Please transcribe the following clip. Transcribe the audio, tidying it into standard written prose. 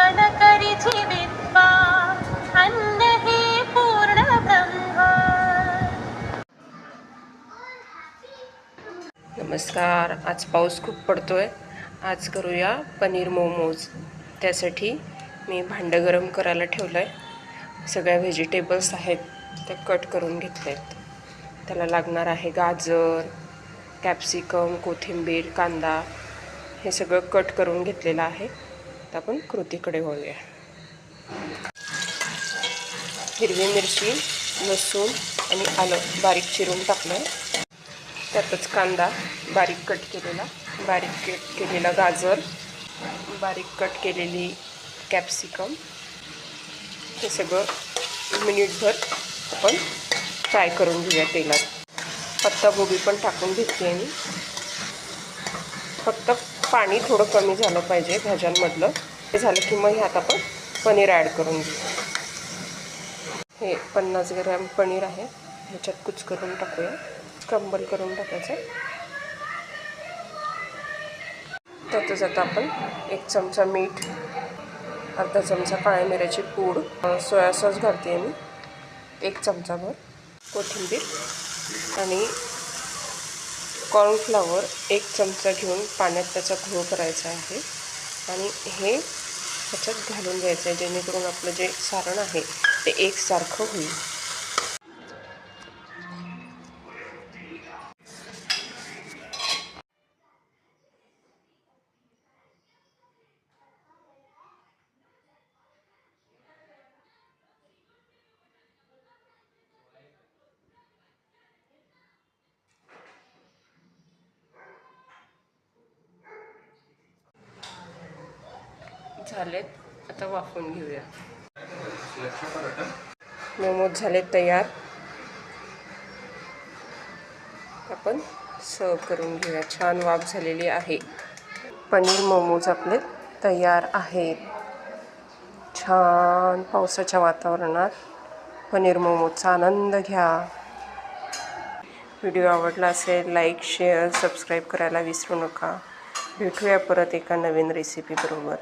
अनकरिची विद्वा अन्न हे पूर्ण ब्रह्म. नमस्कार. आज पाऊस खूप पडतोय. आज करूया पनीर मोमोज. त्यासाठी मी भांडं गरम करायला ठेवलं आहे. सगळ्या व्हेजिटेबल्स आहेत ते कट करून घेतले आहेत. त्याला लागणार आहे गाजर, कॅप्सिकम, कोथिंबीर, कांदा हे सगळं कट करून घेतलेलं आहे. तर आपण कृतीकडे वळूया. हिरवी मिरची, लसूण आणि आलं बारीक चिरून टाकलं आहे. त्यातच कांदा बारीक कट केलेला गाजर, बारीक कट केलेली कॅप्सिकम हे सगळं मिनिटभर आपण फ्राय करून घेऊया तेलात. पत्ताकोबी पण टाकून घेतली आहे मी. फक्त पाणी थोडं कमी झालं पाहिजे भाज्यांमधलं. हे झालं की मग ह्यात आपण पनीर ॲड करून घेऊ. हे 50 ग्रॅम पनीर आहे. ह्याच्यात कुच करून टाकूया. क्रम्बल करून टाकायचं. त्यातच आता आपण 1 चमचा मीठ, अर्धा चमचा काळ्या मिऱ्याची पूड, सोया सॉस घालते मी 1 चमचाभर, कोथिंबीर आणि कॉर्नफ्लॉवर 1 चमचा घेऊन पाण्यात त्याचा घोळ करायचा आहे आणि हे ह्याच्यात घालून द्यायचं आहे, जेणेकरून आपलं जे सारण आहे ते एकसारखं होईल. झालेत, आता वाफवून घेऊया. मोमोज झालेत तयार. आपण सर्व करून घेऊया. छान वाफ झालेली आहे. पनीर मोमोज आपले तयार आहेत. छान पावसाच्या वातावरणात पनीर मोमोजचा आनंद घ्या. व्हिडिओ आवडला असेल लाईक, शेअर, सबस्क्राईब करायला विसरू नका. भेटूया परत एका नवीन रेसिपी बरोबर.